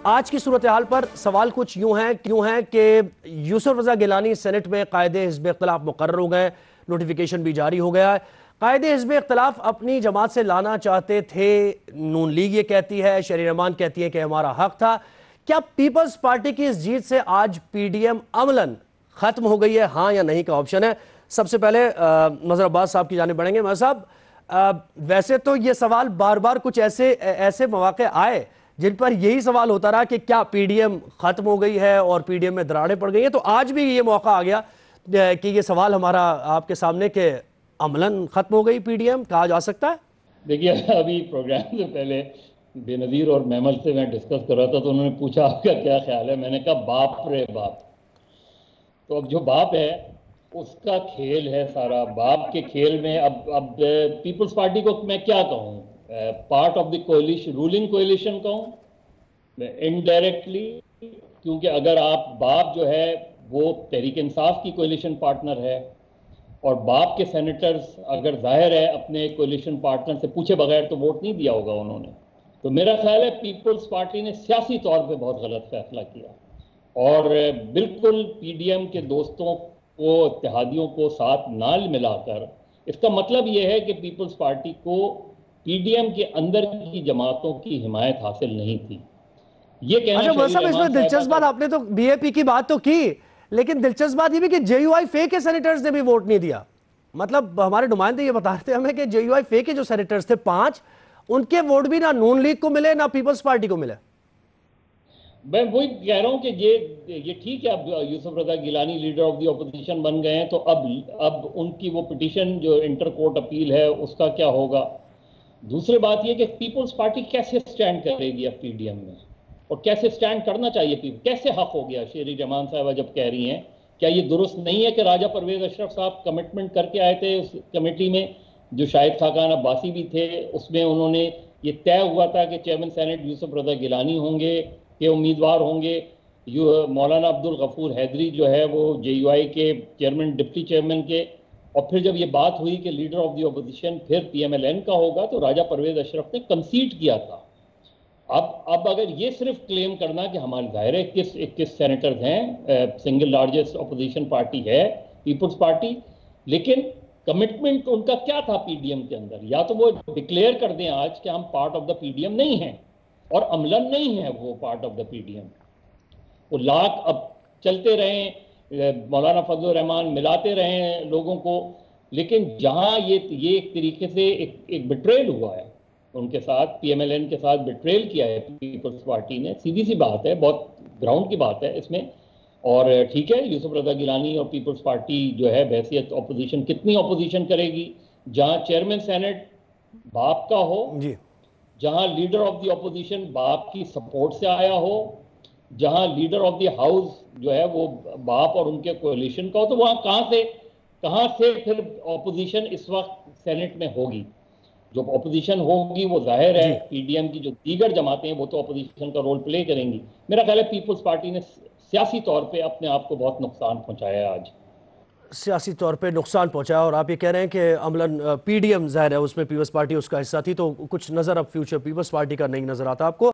آج کی صورتحال پر سوال کچھ یوں ہیں کہ یوسف رضا گیلانی سینٹ میں قائد حزب اختلاف مقرر ہو گئے، نوٹیفیکیشن بھی جاری ہو گیا ہے۔ قائد حزب اختلاف اپنی جماعت سے لانا چاہتے تھے، نون لیگ یہ کہتی ہے، شہری رحمان کہتی ہے کہ ہمارا حق تھا۔ کیا پیپلز پارٹی کی اس جیت سے آج پی ڈی ایم عملاً ختم ہو گئی ہے؟ ہاں یا نہیں کا آپشن ہے۔ سب سے پہلے مظہر عباس صاحب کی جانب بڑھیں گے۔ مظہر صاحب، ویسے تو یہ سوال بار بار کچھ ایسے مواقع آئے جن پر یہی سوال ہوتا رہا کہ کیا پی ڈی ایم ختم ہو گئی ہے اور پی ڈی ایم میں دراڑیں پڑ گئی ہیں، تو آج بھی یہ موقع آ گیا کہ یہ سوال ہمارا آپ کے سامنے کہ عملاً ختم ہو گئی پی ڈی ایم، کہا جا سکتا ہے؟ دیکھیے، ابھی پروگرام سے پہلے بے نظیر اور محمل سے میں ڈسکس کر رہا تھا تو انہوں نے پوچھا آپ کا کیا خیال ہے، میں نے کہا باپ رے باپ۔ تو اب جو باپ ہے اس کا کھیل ہے سارا، باپ کے کھیل میں اب پیپلز پارٹی کو میں کیا کہوں، part of the coalition, ruling coalition کہوں انڈائریکٹلی، کیونکہ اگر آپ باپ جو ہے وہ تحریک انصاف کی کولیشن پارٹنر ہے اور باپ کے سینیٹرز اگر ظاہر ہے اپنے کولیشن پارٹنر سے پوچھے بغیر تو ووٹ نہیں دیا ہوگا انہوں نے، تو میرا خیال ہے پیپلز پارٹی نے سیاسی طور پہ بہت غلط فیصلہ کیا اور بالکل پی ڈی ایم کے دوستوں کو، اتحادیوں کو ساتھ نہ ملا کر، اس کا مطلب یہ ہے کہ پیپلز پارٹی کو پی ڈی ایم کے اندر کی جماعتوں کی حمایت حاصل نہیں تھی۔ یہ کہنا اچھا شہری صاحب، اس میں رحمان دلچسپ بات، آپ نے تو بی اے پی کی بات تو کی، لیکن دلچسپ بات یہ بھی کہ جے یو آئی فے کے سینیٹرز نے بھی ووٹ نہیں دیا۔ مطلب ہمارے نمائندے یہ بتا رہے تھے ہمیں کہ جے یو آئی فے کے جو سینیٹرز تھے 5، ان کے ووٹ بھی نہ نون لیگ کو ملے نہ پیپلز پارٹی کو ملے۔ میں وہی کہہ رہا ہوں کہ یہ ٹھیک ہے، اب Yousuf Raza Gilani leader of the opposition بن گئے ہیں تو اب ان کی وہ پٹیشن جو انٹر کورٹ اپیل ہے اس کا کیا ہوگا۔ دوسری بات یہ کہ پیپلز پارٹی کیسے سٹینڈ کرے گی اب پی ڈی ایم میں، اور کیسے سٹینڈ کرنا چاہیے، کیسے حق ہو گیا۔ شہری رحمان صاحبہ جب کہہ رہی ہیں، کیا یہ درست نہیں ہے کہ راجہ پرویز اشرف صاحب کمٹمنٹ کر کے آئے تھے اس کمیٹی میں، جو شاہد خاقان عباسی بھی تھے، اس میں انہوں نے یہ طے ہوا تھا کہ چیئرمین سینٹ یوسف رضا گیلانی ہوں گے، کہ امیدوار ہوں گے مولانا عبدالغفور حیدری جو ہے وہ جے یو آئی کے چیئرمین، ڈپٹی چیئرمین کے، اور پھر جب یہ بات ہوئی کہ لیڈر آف دی اپوزیشن پھر پی ایم ایل این کا ہوگا تو راجہ پرویز اشرف نے کنسیڈ کیا تھا۔ اب اگر یہ صرف کلیم کرنا کہ ہمارے ظاہر ہے 21 سینیٹرز ہیں، سنگل لارجسٹ اپوزیشن پارٹی ہے پیپلز پارٹی، لیکن کمٹمنٹ ان کا کیا تھا پی ڈی ایم کے اندر؟ یا تو وہ ڈکلیئر کر دیں آج کہ ہم part of the P D M نہیں ہیں، اور عملاً نہیں ہے وہ part of the P D M, وہ لاکھ اب چلتے رہیں، مولانا فضل الرحمان ملاتے رہیں لوگوں کو، لیکن جہاں یہ ایک طریقے سے ایک بٹریل ہوا ہے ان کے ساتھ، پی ایم ایل این کے ساتھ بٹریل کیا ہے پیپلز پارٹی نے، سیدھی سی بات ہے، بہت گراؤنڈ کی بات ہے اس میں۔ اور ٹھیک ہے، یوسف رضا گیلانی اور پیپلز پارٹی جو ہے بحیثیت اپوزیشن کتنی اپوزیشن کرے گی، جہاں چیئرمین سینٹ باپ کا ہو، جہاں لیڈر آف دی اپوزیشن باپ کی سپورٹ سے آیا ہو، جہاں لیڈر آف دی ہاؤس جو ہے وہ باپ اور ان کے کولیشن کا ہو، تو وہاں کہاں سے پھر اپوزیشن اس وقت سینٹ میں ہوگی؟ جو اپوزیشن ہوگی وہ ظاہر ہے پی ڈی ایم کی جو دیگر جماعتیں ہیں وہ تو اپوزیشن کا رول پلے کریں گی۔ میرا خیال ہے پیپلز پارٹی نے سیاسی طور پہ اپنے آپ کو بہت نقصان پہنچایا ہے آج، سیاسی طور پہ نقصان پہنچایا، اور آپ یہ کہہ رہے ہیں کہ عملاً پی ڈی ایم ظاہر ہے اس میں پیپلز پارٹی اس کا حصہ تھی، تو کچھ نظر اب فیوچر پیپلز پارٹی کا نہیں نظر آتا آپ کو۔